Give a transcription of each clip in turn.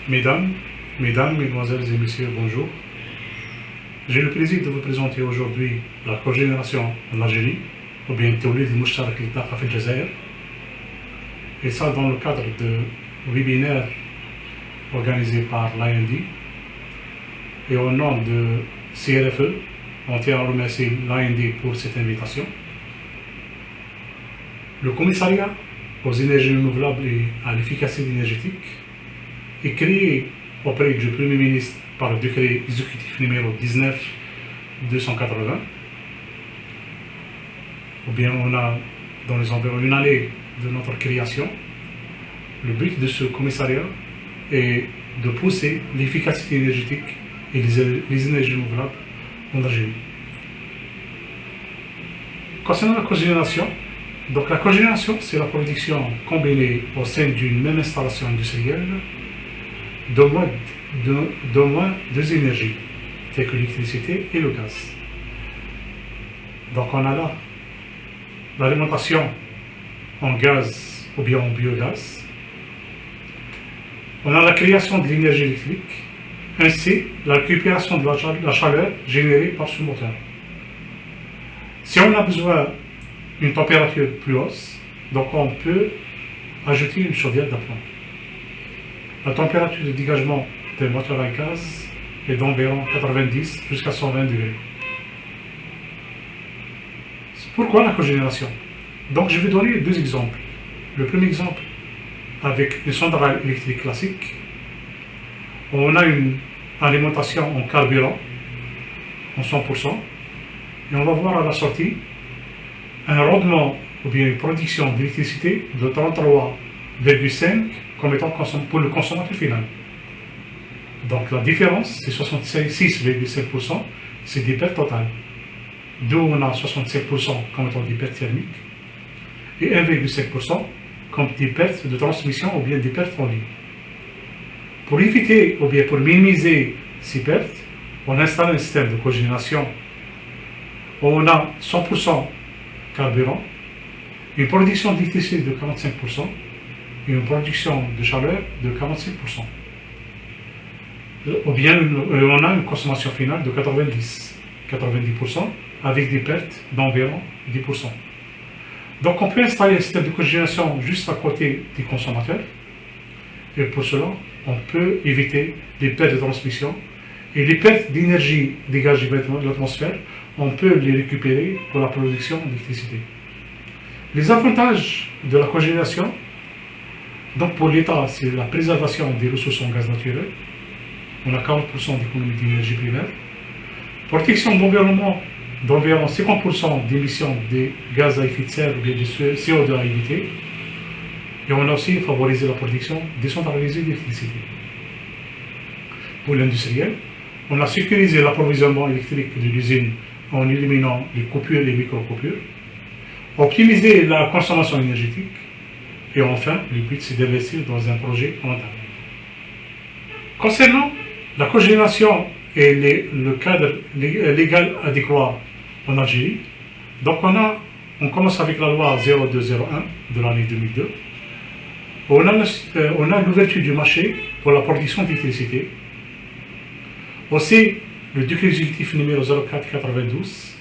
Mesdemoiselles et messieurs, bonjour. J'ai le plaisir de vous présenter aujourd'hui la cogénération en Algérie, ou bien توليد المشترك للطاقة في الجزائر. Et ça dans le cadre de webinaires organisés par l'AND. Et au nom de CRFE, on tient à remercier l'AND pour cette invitation. Le commissariat aux énergies renouvelables et à l'efficacité énergétique est créé auprès du Premier ministre par le décret exécutif numéro 19-280. Ou bien on a dans les environs une année de notre création. Le but de ce commissariat est de pousser l'efficacité énergétique et les énergies renouvelables en Algérie. Concernant la cogénération, donc la cogénération, c'est la production combinée au sein d'une même installation industrielle d'au moins deux énergies, telles que l'électricité et le gaz. Donc on a là l'alimentation en gaz ou bien en biogaz. On a la création de l'énergie électrique, ainsi la récupération de la chaleur générée par ce moteur. Si on a besoin d'une température plus haute, donc on peut ajouter une chaudière d'appoint. La température de dégagement des moteurs à gaz est d'environ 90 jusqu'à 120 degrés. Pourquoi la cogénération? Donc je vais donner deux exemples. Le premier exemple avec une centrale électrique classique. On a une alimentation en carburant en 100% et on va voir à la sortie un rendement ou bien une production d'électricité de 33,5 comme étant pour le consommateur final. Donc la différence, c'est 66,7%, c'est des pertes totales. D'où on a 67% comme étant des pertes thermiques et 1,5% comme des pertes de transmission ou bien des pertes en ligne. Pour éviter ou bien pour minimiser ces pertes, on installe un système de cogénération où on a 100% carburant, une production d'électricité de 45% et une production de chaleur de 45%. Ou bien on a une consommation finale de 90% avec des pertes d'environ 10%. Donc on peut installer un système de cogénération juste à côté des consommateurs et pour cela on peut éviter les pertes de transmission et les pertes d'énergie dégagées de l'atmosphère, on peut les récupérer pour la production d'électricité. Les avantages de la cogénération, donc pour l'État, c'est la préservation des ressources en gaz naturel. On a 40% d'économie d'énergie primaire. Protection de l'environnement d'environ 50% d'émissions de gaz à effet de serre ou bien de CO2 à éviter. Et on a aussi favorisé la production décentralisée d'électricité. Pour l'industriel, on a sécurisé l'approvisionnement électrique de l'usine en éliminant les coupures et les micro-coupures, optimiser la consommation énergétique, et enfin, le but c'est d'investir dans un projet rentable. Concernant la cogénération et le cadre légal adéquat en Algérie, donc on commence avec la loi 0201 de l'année 2002. On a l'ouverture du marché pour la production d'électricité. Aussi, le décret exécutif numéro 0492,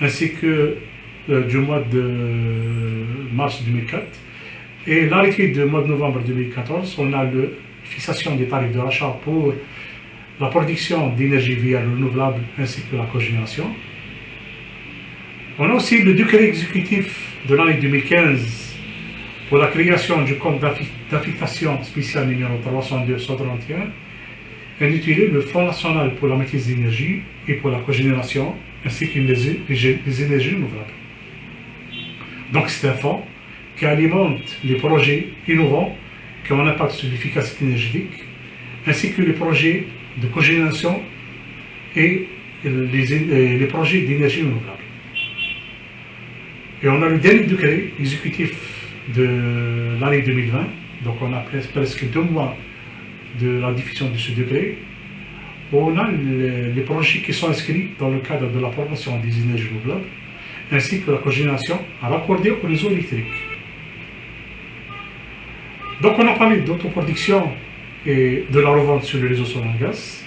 ainsi que du mois de mars 2004, et l'arrêté du mois de novembre 2014, on a la fixation des tarifs de rachat pour la production d'énergie via le renouvelable ainsi que la cogénération. On a aussi le décret exécutif de l'année 2015 pour la création du compte d'affectation spéciale numéro 302-131, intitulé le Fonds national pour la maîtrise de l'énergie et pour la cogénération ainsi que les énergies renouvelables. Donc c'est un fonds qui alimente les projets innovants qui ont un impact sur l'efficacité énergétique ainsi que les projets de cogénération et les projets d'énergie renouvelable. Et on a le dernier décret exécutif de l'année 2020, donc on a presque 2 mois de la diffusion de ce décret, où on a les projets qui sont inscrits dans le cadre de la promotion des énergies renouvelables, ainsi que la cogénération raccordée au réseau électrique. Donc on a parlé d'autoproduction et de la revente sur le réseau solaire gaz.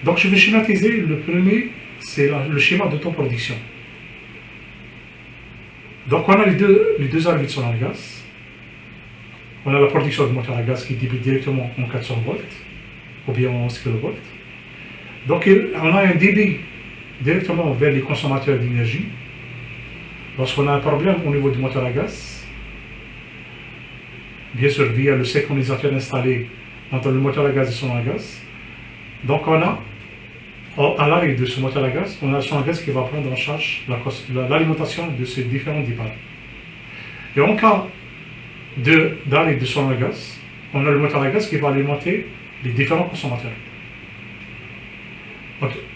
Donc je vais schématiser. Le premier, c'est le schéma d'autoproduction. Donc on a les deux arrivées de solaire gaz. On a la production de moteur à gaz qui débute directement en 400 volts ou bien en 11 kV. Donc on a un débit directement vers les consommateurs d'énergie. Lorsqu'on a un problème au niveau du moteur à gaz, bien sûr via le synchronisateur installé entre le moteur à gaz et son à gaz. Donc on a, à l'arrêt de ce moteur à gaz, on a son à gaz qui va prendre en charge l'alimentation de ces différents départs. Et en cas d'arrêt de son à gaz, on a le moteur à gaz qui va alimenter les différents consommateurs.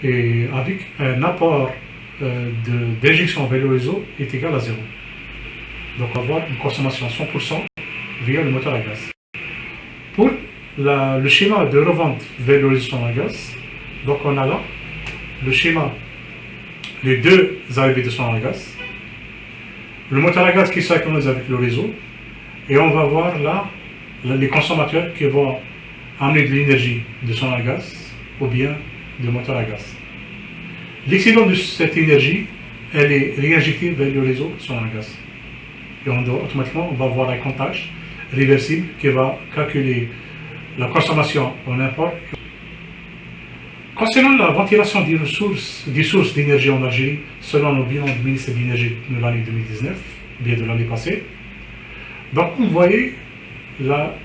Et avec un apport d'injection vers le réseau est égal à 0. Donc on va avoir une consommation 100% via le moteur à gaz. Pour le schéma de revente vers le réseau à gaz, donc on a là le schéma, les deux arrivées de son à gaz, le moteur à gaz qui synchronise avec le réseau, et on va voir là les consommateurs qui vont amener de l'énergie de son à gaz ou bien de moteur à gaz. L'excédent de cette énergie, elle est réinjectée vers le réseau son à gaz. Et automatiquement, on va avoir un comptage réversible qui va calculer la consommation en import. Concernant la ventilation des sources d'énergie en Algérie, selon le bilan du ministère de l'Énergie de l'année 2019, bien de l'année passée, donc vous voyez la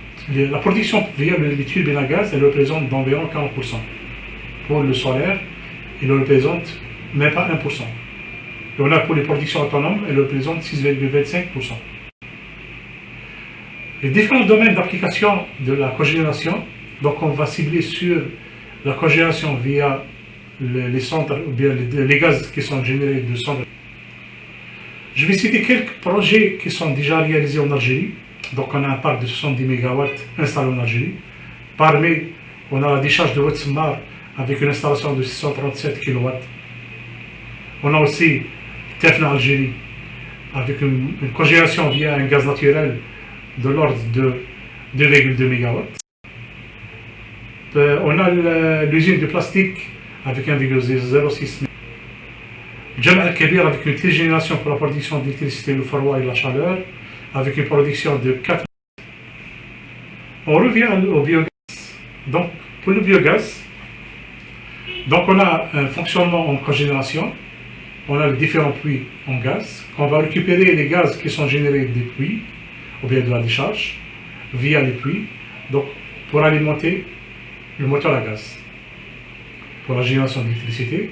production via les turbines à gaz, elle représente d'environ 40%. Pour le solaire, il représente même pas 1%. Et on a pour les productions autonomes, elle représente 6,25%. Les différents domaines d'application de la cogénération, donc on va cibler sur la cogénération via les centres, ou bien les gaz qui sont générés de centres. Je vais citer quelques projets qui sont déjà réalisés en Algérie. Donc on a un parc de 70 MW installé en Algérie. Parmi, on a la décharge de Oued-Semmar avec une installation de 637 kW. On a aussi Tefna Algérie avec une cogénération via un gaz naturel de l'ordre de 2,2 MW. On a l'usine de plastique avec 1,06 MW. Jama al-Kabir avec une trigénération pour la production d'électricité, le froid et la chaleur, avec une production de 4. On revient au biogaz. Donc, pour le biogaz, donc on a un fonctionnement en cogénération, on a les différents puits en gaz, on va récupérer les gaz qui sont générés des puits, ou bien de la décharge, via les puits, donc pour alimenter le moteur à gaz, pour la génération d'électricité.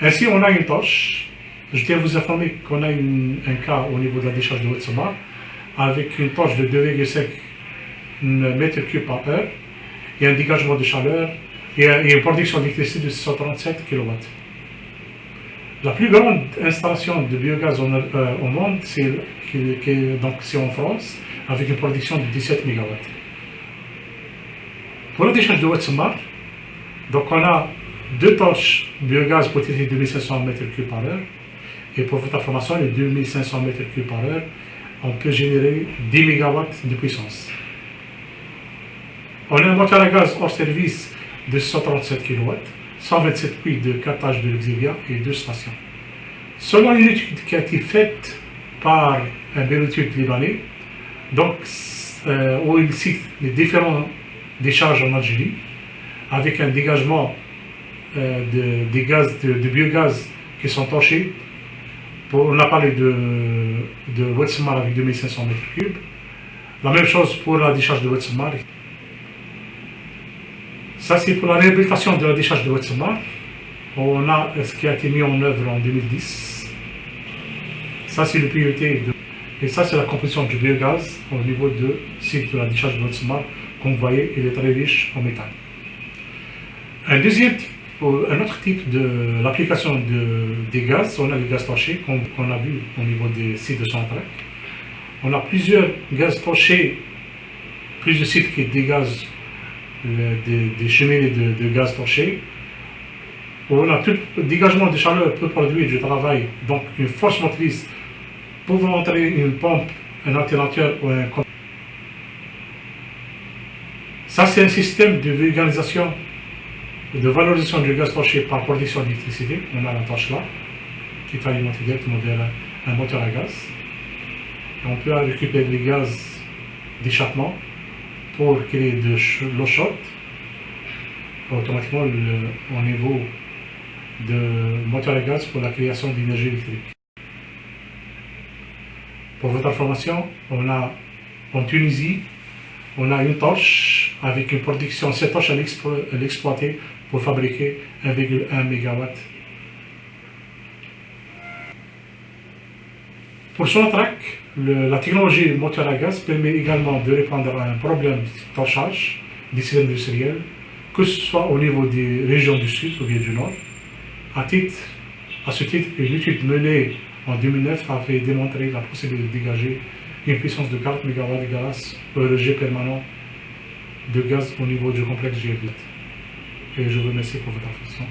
Ainsi, on a une tâche. Je tiens à vous informer qu'on a un cas au niveau de la décharge de Oued-Semmar avec une tâche de 2,5 m3 par heure et un dégagement de chaleur et une production d'électricité de 637 kW. La plus grande installation de biogaz au monde, c'est en France, avec une production de 17 MW. Pour la décharge de Oued-Semmar, donc on a deux tâches biogaz pour traiter 2500 m3 par heure. Et pour votre information, les 2500 m3 par heure, on peut générer 10 MW de puissance. On a un moteur à gaz hors service de 137 kW, 127 puits de captage de l'Auxilia et 2 stations. Selon une étude qui a été faite par un bureau d'études libanais, donc, où il cite les différentes décharges en Algérie, avec un dégagement de biogaz qui sont torchés. On a parlé de Oued-Semmar avec 2500 m3. La même chose pour la décharge de Oued-Semmar. Ça, c'est pour la réhabilitation de la décharge de Oued-Semmar. On a ce qui a été mis en œuvre en 2010. Ça, c'est le priorité. Et ça, c'est la composition du biogaz au niveau de site de la décharge de Oued-Semmar. Comme vous voyez, il est très riche en méthane. Un autre type de l'application des gaz, on a les gaz torchés qu'on a vu au niveau des sites de centrale. On a plusieurs gaz torchés, plusieurs sites qui dégagent des cheminées de gaz torchés. On a tout le dégagement de chaleur peut produire du travail, donc une force motrice pouvant entraîner une pompe, un alternateur ou un. Ça, c'est un système de vulgarisation, de valorisation du gaz torché par production d'électricité. On a la torche là, qui est alimentée directement vers un moteur à gaz. Et on peut récupérer les gaz d'échappement pour créer de l'eau chaude, automatiquement au niveau de moteur à gaz pour la création d'énergie électrique. Pour votre information, en Tunisie, on a une torche avec une production. Cette torche, elle est exploitée pour fabriquer 1,1 MW. Pour Sonatrach, la technologie moteur à gaz permet également de répondre à un problème de torchage des cylindres industriels, que ce soit au niveau des régions du sud ou bien du nord. À ce titre, une étude menée en 2009 avait démontré la possibilité de dégager une puissance de 40 MW grâce au rejet permanent de gaz au niveau du complexe GF8. Et je vous remercie pour votre attention.